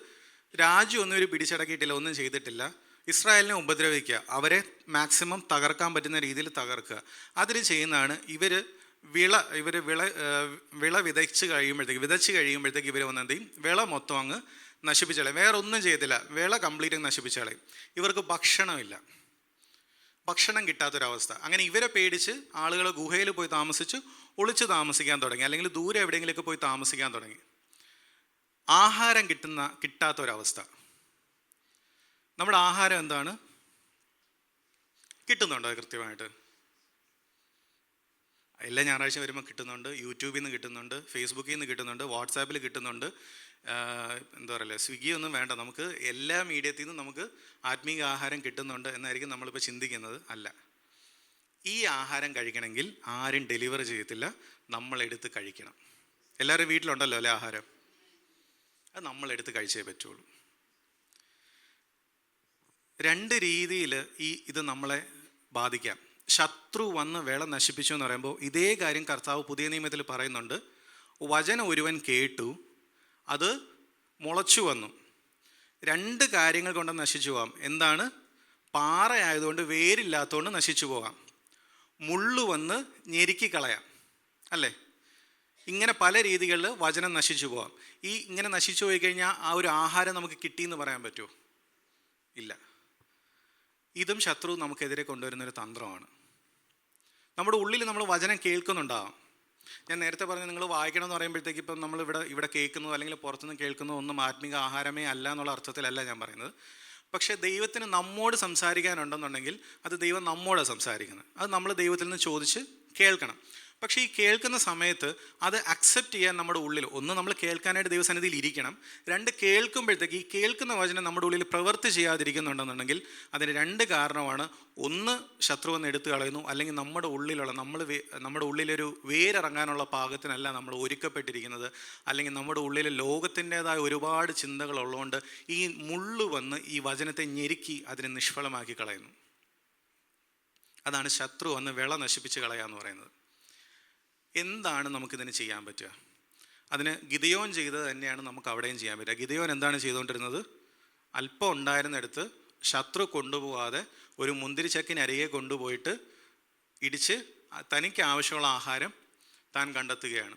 S1: രാജ്യം ഒന്നും ഒരു പിടിച്ചടക്കിയിട്ടില്ല, ഒന്നും ചെയ്തിട്ടില്ല, ഇസ്രായേലിനെ ഉപദ്രവിക്കുക, അവരെ മാക്സിമം തകർക്കാൻ പറ്റുന്ന രീതിയിൽ തകർക്കുക. അതിന് ചെയ്യുന്നതാണ് ഇവർ വിള വിതച്ച് കഴിയുമ്പോഴത്തേക്ക് ഇവർ വന്നെന്ത് ചെയ്യും? വിള മൊത്തം അങ്ങ് നശിപ്പിച്ച് കളയും. വേറെ ഒന്നും ചെയ്യത്തില്ല, വിള കംപ്ലീറ്റ് നശിപ്പിച്ച് കളയും. ഇവർക്ക് ഭക്ഷണമില്ല, ഭക്ഷണം കിട്ടാത്തൊരവസ്ഥ. അങ്ങനെ ഇവരെ പേടിച്ച് ആളുകൾ ഗുഹയിൽ പോയി താമസിച്ച് ഒളിച്ച് താമസിക്കാൻ തുടങ്ങി, അല്ലെങ്കിൽ ദൂരെ എവിടെയെങ്കിലുമൊക്കെ പോയി താമസിക്കാൻ തുടങ്ങി. ആഹാരം കിട്ടാത്തൊരവസ്ഥ. നമ്മുടെ ആഹാരം എന്താണ്? കിട്ടുന്നുണ്ടോ കൃത്യമായിട്ട്? എല്ലാ ഞായറാഴ്ച വരുമ്പോൾ കിട്ടുന്നുണ്ട്, യൂട്യൂബിൽ നിന്ന് കിട്ടുന്നുണ്ട്, ഫേസ്ബുക്കിൽ നിന്ന് കിട്ടുന്നുണ്ട്, വാട്സാപ്പിൽ കിട്ടുന്നുണ്ട്. എന്താ പറയുക, സ്വിഗ്ഗി ഒന്നും വേണ്ട, നമുക്ക് എല്ലാ മീഡിയത്തിൽ നിന്നും നമുക്ക് ആത്മീക ആഹാരം കിട്ടുന്നുണ്ട് എന്നായിരിക്കും നമ്മളിപ്പോൾ ചിന്തിക്കുന്നത്. അല്ല, ഈ ആഹാരം കഴിക്കണമെങ്കിൽ ആരും ഡെലിവറി ചെയ്യത്തില്ല, നമ്മളെടുത്ത് കഴിക്കണം. എല്ലാവരും വീട്ടിലുണ്ടല്ലോ അല്ലേ ആഹാരം, അത് നമ്മളെടുത്ത് കഴിച്ചേ പറ്റുള്ളൂ. രണ്ട് രീതിയിൽ ഇത് നമ്മളെ ബാധിക്കാം. ശത്രു വന്ന് വിള നശിപ്പിച്ചു എന്ന് പറയുമ്പോൾ ഇതേ കാര്യം കർത്താവ് പുതിയ നിയമത്തിൽ പറയുന്നുണ്ട്. വചനം ഒരുവൻ കേട്ടു, അത് മുളച്ചു വന്നു. രണ്ട് കാര്യങ്ങൾ കൊണ്ട് നശിച്ചു പോകാം. എന്താണ്? പാറയായതുകൊണ്ട് വേരില്ലാത്തതുകൊണ്ട് നശിച്ചു പോകാം. മുള്ളു വന്ന് ഞെരുക്കി കളയാം, അല്ലേ? ഇങ്ങനെ പല രീതികളിൽ വചനം നശിച്ചു പോകാം. ഇങ്ങനെ നശിച്ചു പോയി കഴിഞ്ഞാൽ ആ ഒരു ആഹാരം നമുക്ക് കിട്ടിയെന്ന് പറയാൻ പറ്റുമോ? ഇല്ല. ഇതും ശത്രു നമുക്കെതിരെ കൊണ്ടുവരുന്നൊരു തന്ത്രമാണ്. നമ്മുടെ ഉള്ളിൽ നമ്മൾ വചനം കേൾക്കുന്നുണ്ടാവാം. ഞാൻ നേരത്തെ പറഞ്ഞു, നിങ്ങൾ വായിക്കണം എന്ന് പറയുമ്പോഴത്തേക്ക് ഇപ്പം നമ്മൾ ഇവിടെ കേൾക്കുന്നത് അല്ലെങ്കിൽ പുറത്തുനിന്ന് കേൾക്കുന്നത് ഒന്നും ആത്മീക ആഹാരമേ അല്ല എന്നുള്ള അർത്ഥത്തിലല്ല ഞാൻ പറയുന്നത്. പക്ഷേ ദൈവത്തിന് നമ്മോട് സംസാരിക്കാനുണ്ടെന്നുണ്ടെങ്കിൽ അത് ദൈവം നമ്മോട് സംസാരിക്കുന്നത്, അത് നമ്മൾ ദൈവത്തിൽ നിന്ന് ചോദിച്ച് കേൾക്കണം. പക്ഷേ ഈ കേൾക്കുന്ന സമയത്ത് അത് അക്സെപ്റ്റ് ചെയ്യാൻ നമ്മുടെ ഉള്ളിൽ, ഒന്ന് നമ്മൾ കേൾക്കാനായിട്ട് ദൈവസന്നിധിയിൽ ഇരിക്കണം, രണ്ട് കേൾക്കുമ്പോഴത്തേക്ക് ഈ കേൾക്കുന്ന വചനം നമ്മുടെ ഉള്ളിൽ പ്രവൃത്തി ചെയ്യാതിരിക്കുന്നുണ്ടെന്നുണ്ടെങ്കിൽ അതിന് രണ്ട് കാരണമാണ്. ഒന്ന്, ശത്രു വന്ന് എടുത്തു കളയുന്നു, അല്ലെങ്കിൽ നമ്മുടെ ഉള്ളിലുള്ള നമ്മുടെ ഉള്ളിലൊരു വേരിറങ്ങാനുള്ള പാകത്തിനല്ല നമ്മൾ ഒരുക്കപ്പെട്ടിരിക്കുന്നത്, അല്ലെങ്കിൽ നമ്മുടെ ഉള്ളിൽ ലോകത്തിൻ്റെതായ ഒരുപാട് ചിന്തകളുള്ളതുകൊണ്ട് ഈ മുള്ളു വന്ന് ഈ വചനത്തെ ഞെരുക്കി അതിനെ നിഷ്ഫലമാക്കി കളയുന്നു. അതാണ് ശത്രു വന്ന് വിള നശിപ്പിച്ച് കളയാന്ന് പറയുന്നത്. എന്താണ് നമുക്കിതിന് ചെയ്യാൻ പറ്റുക? അതിന് ഗിദെയോൻ ചെയ്തത് തന്നെയാണ് നമുക്ക് അവിടെയും ചെയ്യാൻ പറ്റുക. ഗിദെയോൻ എന്താണ് ചെയ്തുകൊണ്ടിരുന്നത്? അല്പം ഉണ്ടായിരുന്നിടത്ത് ശത്രു കൊണ്ടുപോകാതെ ഒരു മുന്തിരിച്ചക്കിനരികെ കൊണ്ടുപോയിട്ട് ഇടിച്ച് തനിക്ക് ആവശ്യമുള്ള ആഹാരം താൻ കണ്ടെത്തുകയാണ്.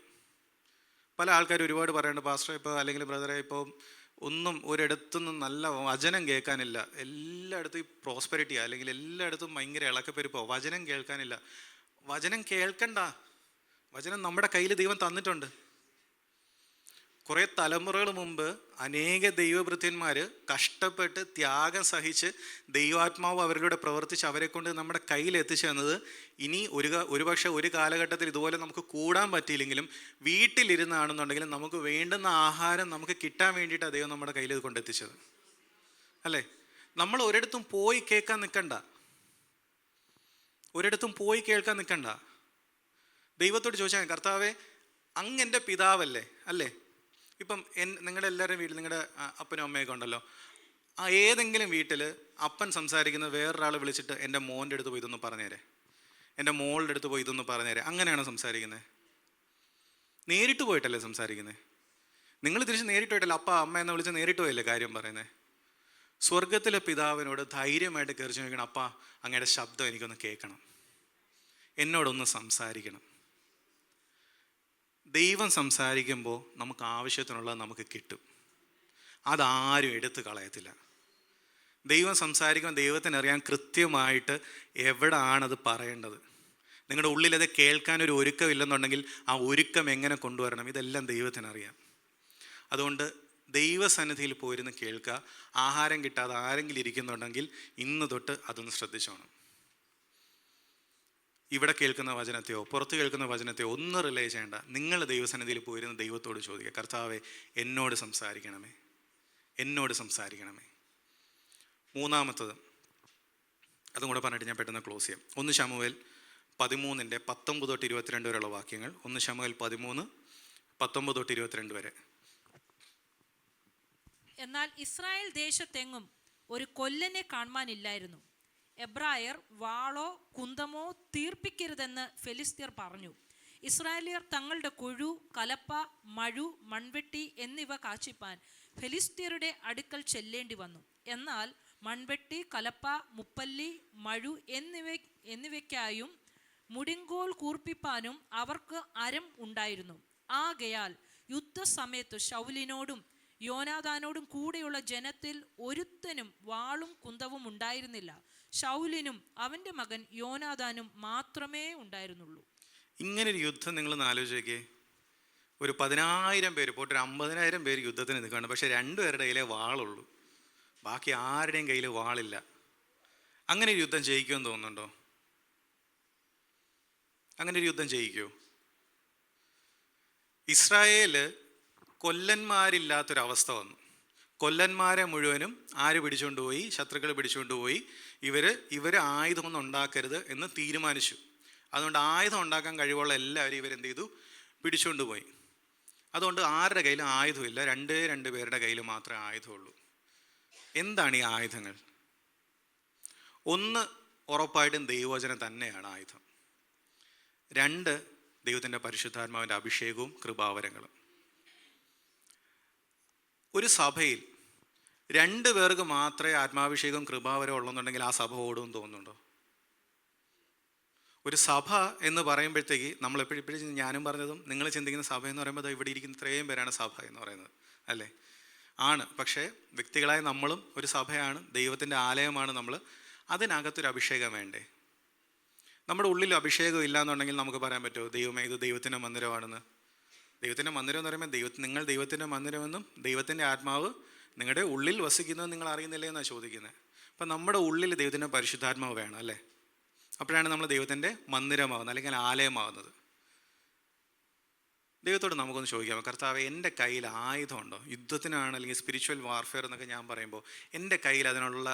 S1: പല ആൾക്കാർ ഒരുപാട് പറയുന്നുണ്ട്, പാസ്റ്റർ ഇപ്പോൾ അല്ലെങ്കിൽ ബ്രദറെ ഇപ്പോൾ ഒന്നും ഒരിടത്തുനിന്നും നല്ല വചനം കേൾക്കാനില്ല, എല്ലായിടത്തും ഈ പ്രോസ്പെരിറ്റിയാ, അല്ലെങ്കിൽ എല്ലായിടത്തും ഭയങ്കര ഇളക്കപ്പെരുപ്പോ, വചനം കേൾക്കാനില്ല. വചനം കേൾക്കണ്ട, വചനം നമ്മുടെ കയ്യിൽ ദൈവം തന്നിട്ടുണ്ട്. കുറേ തലമുറകൾ മുമ്പ് അനേക ദൈവഭൃത്യന്മാർ കഷ്ടപ്പെട്ട് ത്യാഗം സഹിച്ച് ദൈവാത്മാവ് അവരിലൂടെ പ്രവർത്തിച്ച് അവരെ കൊണ്ട് നമ്മുടെ കയ്യിൽ എത്തിച്ചു തന്നത്. ഇനി ഒരുപക്ഷെ ഒരു കാലഘട്ടത്തിൽ ഇതുപോലെ നമുക്ക് കൂടാൻ പറ്റിയില്ലെങ്കിലും വീട്ടിലിരുന്നാണെന്നുണ്ടെങ്കിലും നമുക്ക് വേണ്ടുന്ന ആഹാരം നമുക്ക് കിട്ടാൻ വേണ്ടിയിട്ടാണ് ദൈവം നമ്മുടെ കയ്യിൽ ഇത് കൊണ്ടെത്തിച്ചത്, അല്ലേ? നമ്മൾ ഒരിടത്തും പോയി കേൾക്കാൻ നിൽക്കണ്ട, ഒരിടത്തും പോയി കേൾക്കാൻ നിൽക്കണ്ട. ദൈവത്തോട് ചോദിച്ചാൽ, കർത്താവേ അങ്ങ് എൻ്റെ പിതാവല്ലേ, അല്ലേ? ഇപ്പം നിങ്ങളുടെ എല്ലാവരും വീട്ടിൽ നിങ്ങളുടെ അപ്പനും അമ്മയൊക്കെ ഉണ്ടല്ലോ. ഏതെങ്കിലും വീട്ടിൽ അപ്പൻ സംസാരിക്കുന്നത് വേറൊരാൾ വിളിച്ചിട്ട് എൻ്റെ മോൻ്റെ അടുത്ത് പോയി ഇതൊന്ന് പറഞ്ഞേരെ, എൻ്റെ മോളുടെ അടുത്ത് പോയി ഇതൊന്ന് പറഞ്ഞേരെ, അങ്ങനെയാണോ സംസാരിക്കുന്നത്? നേരിട്ട് പോയിട്ടല്ലേ സംസാരിക്കുന്നത്? നിങ്ങൾ തിരിച്ച് നേരിട്ട് പോയിട്ടല്ലേ അപ്പ അമ്മ എന്ന് വിളിച്ച് നേരിട്ട് പോയല്ലേ കാര്യം പറയുന്നത്? സ്വർഗത്തിലെ പിതാവിനോട് ധൈര്യമായിട്ട് കയറി ചോദിക്കണം, അപ്പ അങ്ങയുടെ ശബ്ദം എനിക്കൊന്ന് കേൾക്കണം, എന്നോടൊന്ന് സംസാരിക്കണം. ദൈവം സംസാരിക്കുമ്പോൾ നമുക്ക് ആവശ്യത്തിനുള്ളത് നമുക്ക് കിട്ടും, അതാരും എടുത്തു കളയത്തില്ല. ദൈവം സംസാരിക്കുമ്പോൾ ദൈവത്തിനറിയാൻ കൃത്യമായിട്ട് എവിടാണത് പറയേണ്ടത്. നിങ്ങളുടെ ഉള്ളിലത് കേൾക്കാനൊരു ഒരുക്കമില്ലെന്നുണ്ടെങ്കിൽ ആ ഒരുക്കം എങ്ങനെ കൊണ്ടുവരണം, ഇതെല്ലാം ദൈവത്തിനറിയാം. അതുകൊണ്ട് ദൈവസന്നിധിയിൽ പോയിരുന്ന് കേൾക്കുക. ആഹാരം കിട്ടാതെ ആരെങ്കിലും ഇരിക്കുന്നുണ്ടെങ്കിൽ ഇന്ന് തൊട്ട് അതൊന്ന് ശ്രദ്ധിച്ചോണം. ഇവിടെ കേൾക്കുന്ന വചനത്തെയോ പുറത്ത് കേൾക്കുന്ന വചനത്തെയോ ഒന്നും റിലേ ചെയ്യേണ്ട. നിങ്ങൾ ദൈവസന്നിധിയിൽ പോയിരുന്ന് ദൈവത്തോട് ചോദിക്കുക, കർത്താവേ എന്നോട് സംസാരിക്കണമേ, എന്നോട് സംസാരിക്കണമേ. മൂന്നാമത്തത്, അതും കൂടെ പറഞ്ഞിട്ട് ഞാൻ പെട്ടെന്ന് ക്ലോസ് ചെയ്യാം. 1 ശമൂവേൽ 13:19-22 വരെയുള്ള വാക്യങ്ങൾ. 1 ശമൂവേൽ 13:19-22 വരെ.
S2: എന്നാൽ ഇസ്രായേൽ ദേശത്തെങ്ങും ഒരു കൊല്ലനെ കാണുവാനില്ലായിരുന്നു. എബ്രായർ വാളോ കുന്തമോ തീർപ്പിക്കരുതെന്ന് ഫെലിസ്ത്യർ പറഞ്ഞു. ഇസ്രായേലിയർ തങ്ങളുടെ കൊഴു, കലപ്പ, മഴു, മൺവെട്ടി എന്നിവ കാച്ചിപ്പാൻ ഫെലിസ്ത്യരുടെ അടുക്കൽ ചെല്ലേണ്ടി വന്നു. എന്നാൽ മൺവെട്ടി, കലപ്പ, മുപ്പല്ലി, മഴു എന്നിവയ്ക്കായും മുടിങ്കോൽ കൂർപ്പിപ്പാനും അവർക്ക് അരം ഉണ്ടായിരുന്നു. ആകയാൽ യുദ്ധസമയത്ത് ശൗലിനോടും യോനാഥാനോടും കൂടെയുള്ള ജനത്തിൽ ഒരുത്തനും വാളും കുന്തവും ഉണ്ടായിരുന്നില്ല. ശൗലിനും അവൻ്റെ മകൻ യോനാഥാനും മാത്രമേ ഉണ്ടായിരുന്നുള്ളൂ.
S1: ഇങ്ങനൊരു യുദ്ധം നിങ്ങളൊന്ന് ആലോചിക്കേ. ഒരു 10,000 പേര് പോയിട്ട് ഒരു 50,000 പേര് യുദ്ധത്തിന് നിൽക്കുകയാണ്. പക്ഷെ 2 പേരുടെ കയ്യിലേ വാളുള്ളൂ, ബാക്കി ആരുടെയും കയ്യിൽ വാളില്ല. അങ്ങനെ ഒരു യുദ്ധം ജയിക്കുമെന്ന് തോന്നുന്നുണ്ടോ? അങ്ങനെ ഒരു യുദ്ധം ജയിക്കുമോ? ഇസ്രായേല് കൊല്ലന്മാരില്ലാത്തൊരവസ്ഥ വന്നു. കൊല്ലന്മാരെ മുഴുവനും ആര് പിടിച്ചുകൊണ്ടുപോയി? ശത്രുക്കൾ പിടിച്ചുകൊണ്ടുപോയി. ഇവർ ആയുധമൊന്നും ഉണ്ടാക്കരുത് എന്ന് തീരുമാനിച്ചു. അതുകൊണ്ട് ആയുധം ഉണ്ടാക്കാൻ കഴിവുള്ള എല്ലാവരും ഇവരെന്ത് ചെയ്തു? പിടിച്ചുകൊണ്ടുപോയി. അതുകൊണ്ട് ആരുടെ കയ്യിലും ആയുധമില്ല, 2 പേരുടെ കയ്യിൽ മാത്രമേ ആയുധമുള്ളൂ. എന്താണ് ഈ ആയുധങ്ങൾ? ഒന്ന്, ഉറപ്പായിട്ടും ദൈവവചനം തന്നെയാണ് ആയുധം. 2, ദൈവത്തിൻ്റെ പരിശുദ്ധാത്മാവിൻ്റെ അഭിഷേകവും കൃപാവരങ്ങളും. ഒരു സഭയിൽ 2 പേർക്ക് മാത്രമേ ആത്മാഭിഷേകവും കൃപാവരം ഉള്ളെന്നുണ്ടെങ്കിൽ ആ സഭ ഓടുമെന്ന് തോന്നുന്നുണ്ടോ? ഒരു സഭ എന്ന് പറയുമ്പോഴത്തേക്ക് നമ്മൾ എപ്പോഴും ഞാനും പറഞ്ഞതും നിങ്ങൾ ചിന്തിക്കുന്ന സഭ എന്ന് പറയുമ്പോൾ ഇവിടെ ഇരിക്കുന്ന ഇത്രയും പേരാണ് സഭ എന്ന് പറയുന്നത്, അല്ലേ? ആണ്. പക്ഷേ വ്യക്തികളായ നമ്മളും ഒരു സഭയാണ്, ദൈവത്തിൻ്റെ ആലയമാണ് നമ്മൾ. അതിനകത്തൊരു അഭിഷേകം വേണ്ടേ? നമ്മുടെ ഉള്ളിൽ അഭിഷേകം ഇല്ല എന്നുണ്ടെങ്കിൽ നമുക്ക് പറയാൻ പറ്റുമോ ദൈവമേ ഇത് ദൈവത്തിൻ്റെ മന്ദിരമാണെന്ന്? ദൈവത്തിൻ്റെ മന്ദിരം എന്ന് പറയുമ്പോൾ നിങ്ങൾ ദൈവത്തിൻ്റെ മന്ദിരമെന്നും ദൈവത്തിൻ്റെ ആത്മാവ് നിങ്ങളുടെ ഉള്ളിൽ വസിക്കുന്നത് നിങ്ങൾ അറിയുന്നില്ലേ എന്നാണ് ചോദിക്കുന്നത്. അപ്പം നമ്മുടെ ഉള്ളിൽ ദൈവത്തിൻ്റെ പരിശുദ്ധാത്മാവ് വേണം, അല്ലേ? അപ്പോഴാണ് നമ്മൾ ദൈവത്തിൻ്റെ മന്ദിരമാകുന്നത് അല്ലെങ്കിൽ ആലയമാകുന്നത്. ദൈവത്തോട് നമുക്കൊന്ന് ചോദിക്കാം, കർത്താവേ എൻ്റെ കയ്യിൽ ആയുധമുണ്ടോ? യുദ്ധത്തിനാണ് അല്ലെങ്കിൽ സ്പിരിച്വൽ വാർഫെയർ എന്നൊക്കെ ഞാൻ പറയുമ്പോൾ എൻ്റെ കയ്യിൽ അതിനുള്ള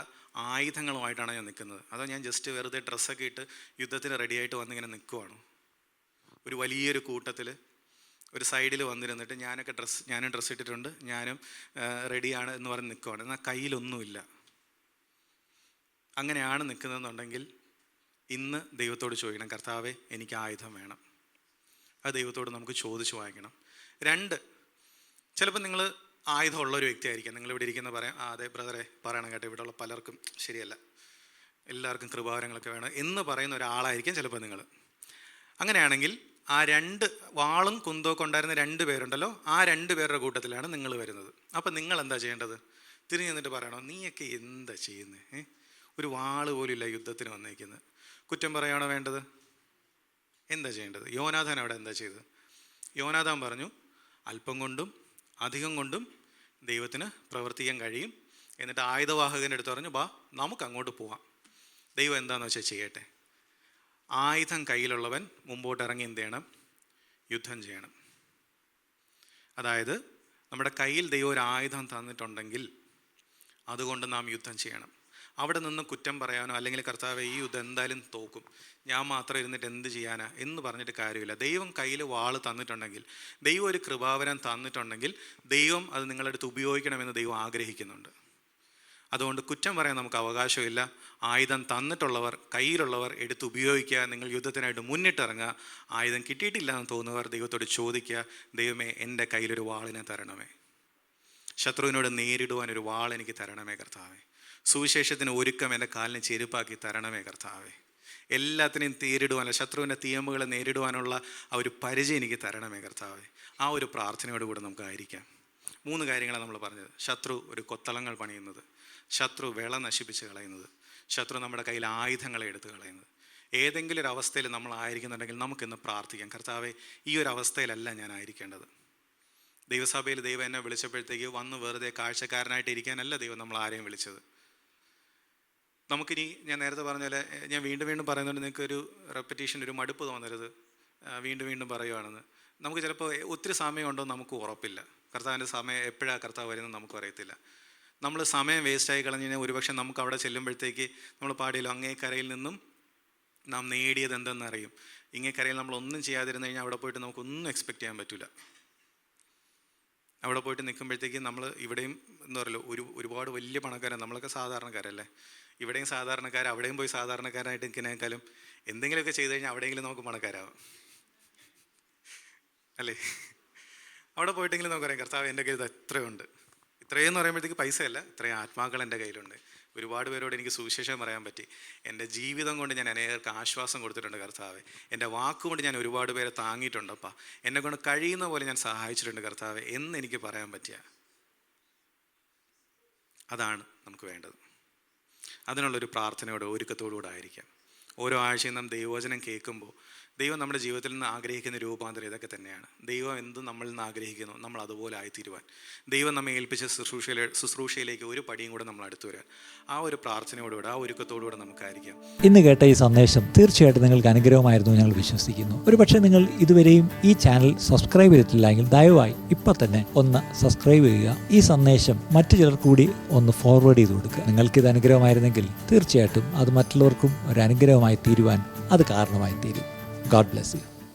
S1: ആയുധങ്ങളുമായിട്ടാണ് ഞാൻ നിൽക്കുന്നത്? അതോ ഞാൻ ജസ്റ്റ് വെറുതെ ഡ്രസ്സൊക്കെ ഇട്ട് യുദ്ധത്തിന് റെഡിയായിട്ട് വന്നിങ്ങനെ നിൽക്കുവാണോ? ഒരു വലിയൊരു കൂട്ടത്തിൽ ഒരു സൈഡിൽ വന്നിരുന്നിട്ട് ഞാനും ഡ്രസ്സ് ഇട്ടിട്ടുണ്ട്, ഞാനും റെഡിയാണ് എന്ന് പറഞ്ഞ് നിൽക്കുവാണ്, എന്നാൽ കയ്യിലൊന്നുമില്ല. അങ്ങനെയാണ് നിൽക്കുന്നതെന്നുണ്ടെങ്കിൽ ഇന്ന് ദൈവത്തോട് ചോദിക്കണം, കർത്താവേ എനിക്ക് ആയുധം വേണം. അത് ദൈവത്തോട് നമുക്ക് ചോദിച്ചു വാങ്ങിക്കണം. 2, ചിലപ്പോൾ നിങ്ങൾ ആയുധമുള്ളൊരു വ്യക്തിയായിരിക്കാം. നിങ്ങളിവിടെ ഇരിക്കുന്ന പറയാം, അതെ ബ്രദറെ പറയണം കേട്ടോ, ഇവിടെയുള്ള പലർക്കും ശരിയല്ല, എല്ലാവർക്കും കൃപാവരങ്ങളൊക്കെ വേണം എന്ന് പറയുന്ന ഒരാളായിരിക്കും ചിലപ്പോൾ നിങ്ങൾ. അങ്ങനെയാണെങ്കിൽ ആ 2 വാളും കുന്തമൊക്കെ ഉണ്ടായിരുന്ന 2 പേരുണ്ടല്ലോ, ആ 2 പേരുടെ കൂട്ടത്തിലാണ് നിങ്ങൾ വരുന്നത്. അപ്പം നിങ്ങൾ എന്താ ചെയ്യേണ്ടത്? തിരിഞ്ഞു നിന്നിട്ട് പറയണോ, നീയൊക്കെ എന്താ ചെയ്യുന്നത്? ഒരു വാള് പോലും ഇല്ല യുദ്ധത്തിന് വന്നേക്കുന്നത്. കുറ്റം പറയാണോ വേണ്ടത്? എന്താ ചെയ്യേണ്ടത്? യോനാഥാൻ അവിടെ എന്താ ചെയ്തത്? യോനാഥാൻ പറഞ്ഞു, അല്പം കൊണ്ടും അധികം കൊണ്ടും ദൈവത്തിന് പ്രവർത്തിക്കാൻ കഴിയും. എന്നിട്ട് ആയുധവാഹകൻ്റെ അടുത്ത് പറഞ്ഞു, ബാ നമുക്ക് അങ്ങോട്ട് പോവാം, ദൈവം എന്താണെന്ന് വെച്ചാൽ ചെയ്യട്ടെ. ആയുധം കയ്യിലുള്ളവൻ മുമ്പോട്ട് ഇറങ്ങി എന്ത് ചെയ്യണം? യുദ്ധം ചെയ്യണം. അതായത് നമ്മുടെ കയ്യിൽ ദൈവം ഒരു ആയുധം തന്നിട്ടുണ്ടെങ്കിൽ അതുകൊണ്ട് നാം യുദ്ധം ചെയ്യണം. അവിടെ നിന്ന് കുറ്റം പറയാനോ അല്ലെങ്കിൽ കർത്താവേ ഈ യുദ്ധം എന്തായാലും തോക്കും, ഞാൻ മാത്രം ഇരുന്നിട്ട് എന്ത് ചെയ്യാനാ എന്ന് പറഞ്ഞിട്ട് കാര്യമില്ല. ദൈവം കയ്യിൽ വാള് തന്നിട്ടുണ്ടെങ്കിൽ, ദൈവം ഒരു കൃപാവരം തന്നിട്ടുണ്ടെങ്കിൽ ദൈവം അത് നിങ്ങളുടെ അടുത്ത് ഉപയോഗിക്കണമെന്ന് ദൈവം ആഗ്രഹിക്കുന്നുണ്ട്. അതുകൊണ്ട് കുറ്റം പറയാൻ നമുക്ക് അവകാശമില്ല. ആയുധം തന്നിട്ടുള്ളവർ, കയ്യിലുള്ളവർ എടുത്ത് ഉപയോഗിക്കുക. നിങ്ങൾ യുദ്ധത്തിനായിട്ട് മുന്നിട്ടിറങ്ങുക. ആയുധം കിട്ടിയിട്ടില്ല എന്ന് തോന്നുന്നവർ ദൈവത്തോട് ചോദിക്കുക, ദൈവമേ എൻ്റെ കയ്യിലൊരു വാളിനെ തരണമേ, ശത്രുവിനോട് നേരിടുവാൻ ഒരു വാൾ എനിക്ക് തരണമേ കർത്താവേ, സുവിശേഷത്തിന് ഒരുക്കം എൻ്റെ കാലിന് ചെരുപ്പാക്കി തരണമേ കർത്താവേ, എല്ലാത്തിനെയും നേരിടുവാനുള്ള, ശത്രുവിൻ്റെ തീയമ്പുകളെ നേരിടുവാനുള്ള ആ ഒരു പരിചയം എനിക്ക് തരണമേ കർത്താവേ. ആ ഒരു പ്രാർത്ഥനയോട് കൂടെ നമുക്കായിരിക്കാം. 3 കാര്യങ്ങളാണ് നമ്മൾ പറഞ്ഞത്. ശത്രു ഒരു കൊത്തളങ്ങൾ പണിയുന്നത്, ശത്രു വിള നശിപ്പിച്ച് കളയുന്നത്, ശത്രു നമ്മുടെ കയ്യിൽ ആയുധങ്ങളെ എടുത്ത് കളയുന്നത്. ഏതെങ്കിലും ഒരു അവസ്ഥയിൽ നമ്മൾ ആയിരിക്കുന്നുണ്ടെങ്കിൽ നമുക്കിന്ന് പ്രാർത്ഥിക്കാം, കർത്താവേ ഈ ഒരു അവസ്ഥയിലല്ല ഞാൻ ആയിരിക്കേണ്ടത്. ദൈവസഭയിൽ ദൈവം എന്നെ വിളിച്ചപ്പോഴത്തേക്ക് വന്ന് വെറുതെ കാഴ്ചക്കാരനായിട്ട് ഇരിക്കാനല്ല ദൈവം നമ്മൾ ആരെയും വിളിച്ചത്. നമുക്കിനി ഞാൻ നേരത്തെ പറഞ്ഞ പോലെ, ഞാൻ വീണ്ടും വീണ്ടും പറയുന്നുണ്ട്, നിങ്ങൾക്കൊരു റെപ്പറ്റീഷൻ, ഒരു മടുപ്പ് തോന്നരുത്, വീണ്ടും വീണ്ടും പറയുവാണെന്ന്. നമുക്ക് ചിലപ്പോൾ ഒത്തിരി സമയമുണ്ടോ നമുക്ക് ഉറപ്പില്ല. കർത്താവിൻ്റെ സമയം എപ്പോഴാണ് കർത്താവ് വരുന്നത് നമുക്ക് അറിയത്തില്ല. നമ്മൾ സമയം വേസ്റ്റായി കളഞ്ഞു കഴിഞ്ഞാൽ ഒരുപക്ഷെ നമുക്ക് അവിടെ ചെല്ലുമ്പോഴത്തേക്ക് നമ്മൾ പാടിയല്ലോ, അങ്ങേ കരയിൽ നിന്നും നാം നേടിയത് എന്തെന്നറിയും. ഇങ്ങേ കരയിൽ നമ്മളൊന്നും ചെയ്യാതിരുന്നു കഴിഞ്ഞാൽ അവിടെ പോയിട്ട് നമുക്കൊന്നും എക്സ്പെക്റ്റ് ചെയ്യാൻ പറ്റില്ല. അവിടെ പോയിട്ട് നിൽക്കുമ്പോഴത്തേക്ക് നമ്മൾ ഇവിടെയും എന്താ പറയുക, ഒരുപാട് വലിയ പണക്കാരാണ്, നമ്മളൊക്കെ സാധാരണക്കാരല്ലേ. ഇവിടെയും സാധാരണക്കാർ, അവിടെയും പോയി സാധാരണക്കാരായിട്ട് നിൽക്കുന്നതിനേക്കാളും എന്തെങ്കിലുമൊക്കെ ചെയ്ത് കഴിഞ്ഞാൽ അവിടെയെങ്കിലും നമുക്ക് പണക്കാരാവാം അല്ലേ. അവിടെ പോയിട്ടെങ്കിലും നമുക്കറിയാം, കർത്താവ് എൻ്റെ കയ്യിൽ എത്രയുണ്ട്. ഇത്രയെന്ന് പറയുമ്പോഴത്തേക്ക് പൈസയല്ല, ഇത്രയും ആത്മാക്കൾ എൻ്റെ കയ്യിലുണ്ട്. ഒരുപാട് പേരോട് എനിക്ക് സുവിശേഷം പറയാൻ പറ്റി. എൻ്റെ ജീവിതം കൊണ്ട് ഞാൻ അനേകർക്ക് ആശ്വാസം കൊടുത്തിട്ടുണ്ട് കർത്താവെ. എൻ്റെ വാക്കുകൊണ്ട് ഞാൻ ഒരുപാട് പേരെ താങ്ങിയിട്ടുണ്ടപ്പാ. എന്നെ കൊണ്ട് കഴിയുന്ന പോലെ ഞാൻ സഹായിച്ചിട്ടുണ്ട് കർത്താവെ എന്ന് എനിക്ക് പറയാൻ പറ്റിയ, അതാണ് നമുക്ക് വേണ്ടത്. അതിനുള്ളൊരു പ്രാർത്ഥനയോടെ ഒരുക്കത്തോടുകൂടെ ആയിരിക്കാം. ഓരോ ആഴ്ചയും നാം ദൈവവചനം കേൾക്കുമ്പോൾ ദൈവം നമ്മുടെ ജീവിതത്തിൽ നിന്ന് ആഗ്രഹിക്കുന്ന രൂപാന്തരം ഇതൊക്കെ തന്നെയാണ്. ദൈവം എന്ത് നമ്മളിൽ നിന്ന് ആഗ്രഹിക്കുന്നു നമ്മൾ അതുപോലെ ആയിത്തീരുവാൻ, ദൈവം നമ്മെ ഏൽപ്പിച്ച ശുശ്രൂഷയിലേക്ക് ഒരു പടിയും കൂടെ നമ്മൾ അടുത്തു വരാൻ, ആ ഒരു പ്രാർത്ഥനയോടുകൂടെ, ആ ഒരുക്കത്തോടുകൂടെ നമുക്കായിരിക്കാം.
S3: ഇന്ന് കേട്ട ഈ സന്ദേശം തീർച്ചയായിട്ടും നിങ്ങൾക്ക് അനുഗ്രഹമായിരുന്നു ഞങ്ങൾ വിശ്വസിക്കുന്നു. ഒരുപക്ഷെ നിങ്ങൾ ഇതുവരെയും ഈ ചാനൽ സബ്സ്ക്രൈബ് ചെയ്തിട്ടില്ലെങ്കിൽ ദയവായി ഇപ്പം തന്നെ ഒന്ന് സബ്സ്ക്രൈബ് ചെയ്യുക. ഈ സന്ദേശം മറ്റു ചിലർ കൂടി ഒന്ന് ഫോർവേഡ് ചെയ്ത് കൊടുക്കുക. നിങ്ങൾക്കിത് അനുഗ്രഹമായിരുന്നെങ്കിൽ തീർച്ചയായിട്ടും അത് മറ്റുള്ളവർക്കും ഒരു അനുഗ്രഹമായി തീരുവാൻ അത് കാരണമായി തീരും. God bless you.